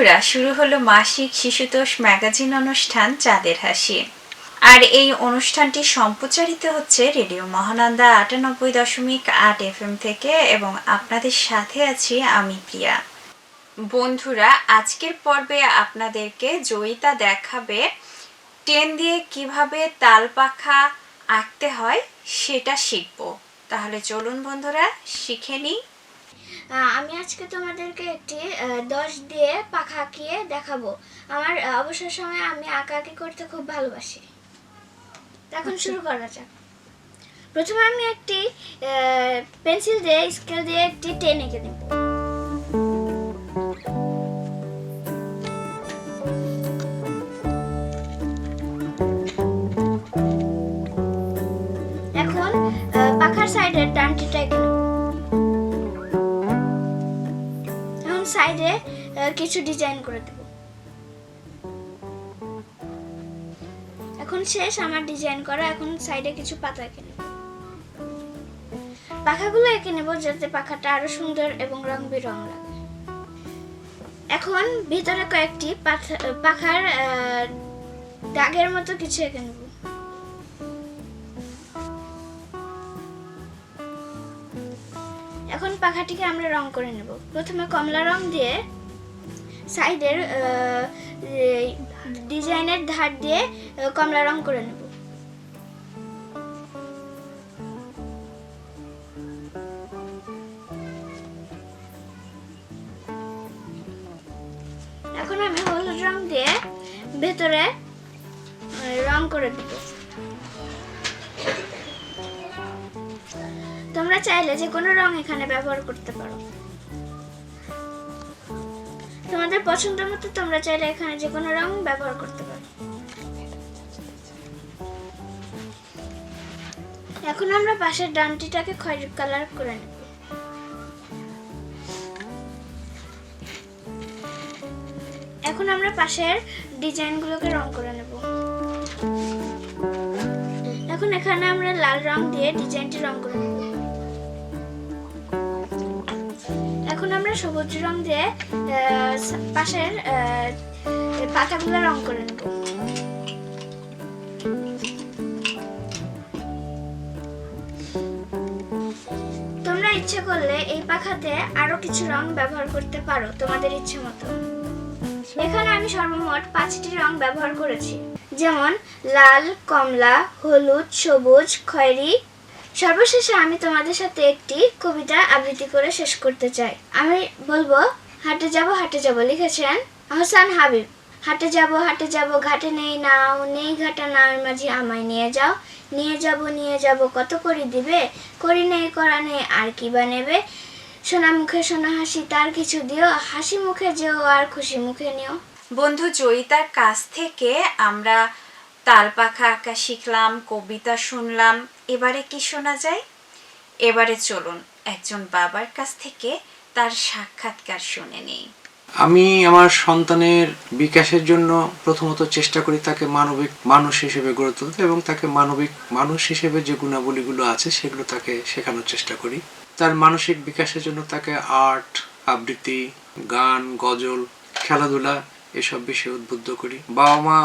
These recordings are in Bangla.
বন্ধুরা, শুরু হলো মাসিক শিশুতোষ ম্যাগাজিন অনুষ্ঠান চাঁদের হাসি। আর এই অনুষ্ঠানটি সম্প্রচারিত হচ্ছে রেডিও মহানন্দা ৯৮.৮ FM থেকে এবং আপনাদের সাথে আছি আমি প্রিয়া। বন্ধুরা, আজকের পর্বে আপনাদেরকে জয়িতা দেখাবে টেন দিয়ে কিভাবে তাল পাখা আঁকতে হয় সেটা শিখব। তাহলে চলুন বন্ধুরা, শিখে নিই। আমি আজকে তোমাদেরকে একটি 10 দিয়ে পাখা আঁকিয়ে দেখাবো। আমার অবসর সময়ে আমি আঁকাআঁকি করতে খুব ভালোবাসি। এখন শুরু করা যাক। প্রথমে আমি একটি পেন্সিল দিয়ে স্কেল দিয়ে একটি টেন এঁকে নেব। এখন পাখার সাইডের ডানটিটা এঁকে নেব। সাইডে কিছু ডিজাইন করে দেব। এখন শেষ আমার ডিজাইন করা। এখন সাইডে কিছু পাতা এঁকে নেব। পাখাগুলো এঁকে নেব যাতে পাখাটা আরো সুন্দর এবং রং বেরং লাগে। এখন ভিতরে কয়েকটি পাখার দাগের মতো কিছু এঁকে নেব। এখন পাখাটিকে আমরা রং করে নেব। প্রথমে কমলা রং দিয়ে সাইডের ডিজাইনের ধার দিয়ে কমলা রং করে নেব। এখন আমি হলুদ রং দিয়ে ভেতরে রং করে দেব। তোমরা চাইলে যে কোনো রং এখানে ব্যবহার করতে পারো। তোমাদের পছন্দ মতো তোমরা চাইলে এখানে যে কোনো রং ব্যবহার করতে পারো। এখন আমরা পাশের ডানটিটাকে খয়েরি কালার করে নেব। এখন আমরা পাশের ডিজাইনগুলোকে রং করে নেব। এখন এখানে আমরা লাল রং দিয়ে ডিজাইনটি রং করে নেব। এখন আমরা সবুজ রং দিয়ে পাশের পাতাগুলো রং করে নেব। তোমরা ইচ্ছে করলে এই পাখাতে আরো কিছু রং ব্যবহার করতে পারো তোমাদের ইচ্ছে মতো। এখানে আমি সর্বমোট 5টি রং ব্যবহার করেছি, যেমন লাল, কমলা, হলুদ, সবুজ, খয়েরি। সর্বশেষে আমি তোমাদের সাথে একটি কবিতা আবৃত্তি করে শেষ করতে চাই। আমি বলবো, হাটে যাব হাটে যাব, লিখেছেন আহসান হাবিব। হাটে যাব ঘাটে নেই নাও, নেই ঘাটা নাওয়ের মাঝি আমায় নিয়ে যাও। নিয়ে যাব কত করি দিবে, করি নেই করা নেই আর কি বা নেবে। সোনা মুখে সোনা হাসি তার কিছু দিও, হাসি মুখে যেও আর খুশি মুখে নিও। বন্ধু, জয়িতার কাছ থেকে আমরা তাল পাখা আঁকা শিখলাম, কবিতা শুনলাম। এবারে কি শোনা যায়? এবারে চলুন একজন বাবার কাছ থেকে তার সাক্ষাৎকার শুনে নিই। আমি আমার সন্তানের বিকাশের জন্য প্রথমত চেষ্টা করি তাকে মানবিক মানুষ হিসেবে গড়ে তুলতে এবং তাকে মানবিক মানুষ হিসেবে যে গুণাবলীগুলো আছে সেগুলো তাকে শেখানোর চেষ্টা করি। তার মানসিক বিকাশের জন্য তাকে আর্ট, আবৃত্তি, গান, গজল, খেলাধুলা এসব বিষয়ে উদ্বুদ্ধ করি। বাবা মা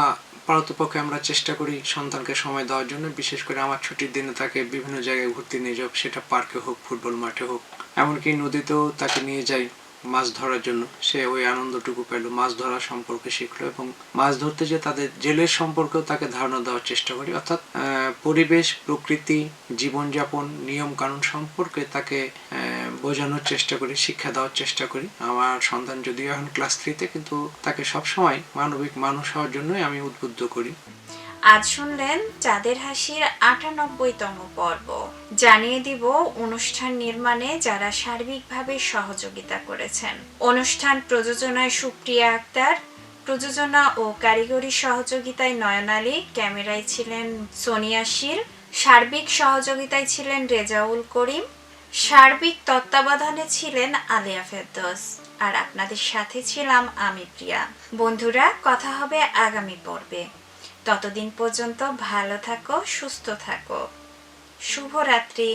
পারতপক্ষে আমরা চেষ্টা করি সন্তানকে সময় দেওয়ার জন্য। বিশেষ করে আমার ছুটির দিনে তাকে বিভিন্ন জায়গায় ঘুরতে নিয়ে যাব, সেটা পার্কে হোক, ফুটবল মাঠে হোক, এমনকি নদীতেও তাকে নিয়ে যাই মাছ ধরার জন্য। সে ওই আনন্দটুকু পেল, মাছ ধরা সম্পর্কে শিখলো এবং মাছ ধরতে যে তাদের জেলের সম্পর্কেও তাকে ধারণা দেওয়ার চেষ্টা করি। অর্থাৎ পরিবেশ, প্রকৃতি, জীবনযাপন, নিয়ম কানুন সম্পর্কে তাকে বোঝানোর চেষ্টা করি, শিক্ষা দেওয়ার চেষ্টা করি। আমার সন্তান যদিও এখন ক্লাস 3-তে, কিন্তু তাকে সবসময় মানবিক মানুষ হওয়ার জন্যই আমি উদ্বুদ্ধ করি। আজ শুনলেন চাঁদের হাসির ৯৮তম পর্ব। জানিয়ে দিব অনুষ্ঠান নির্মাণে যারা সার্বিকভাবে সহযোগিতা করেছেন। অনুষ্ঠান প্রযোজনায় সুপ্রিয়া আক্তার, প্রযোজনা ও কারিগরি সহযোগিতায় নয়ন আলী, ক্যামেরায় ছিলেন সোনিয়া শীল, সার্বিক সহযোগিতায় ছিলেন রেজাউল করিম, সার্বিক তত্ত্বাবধানে ছিলেন আলিয়া ফেরদৌস, আর আপনাদের সাথে ছিলাম আমি প্রিয়া। বন্ধুরা, কথা হবে আগামী পর্বে। ততদিন পর্যন্ত ভালো থাকো, সুস্থ থাকো। শুভরাত্রি।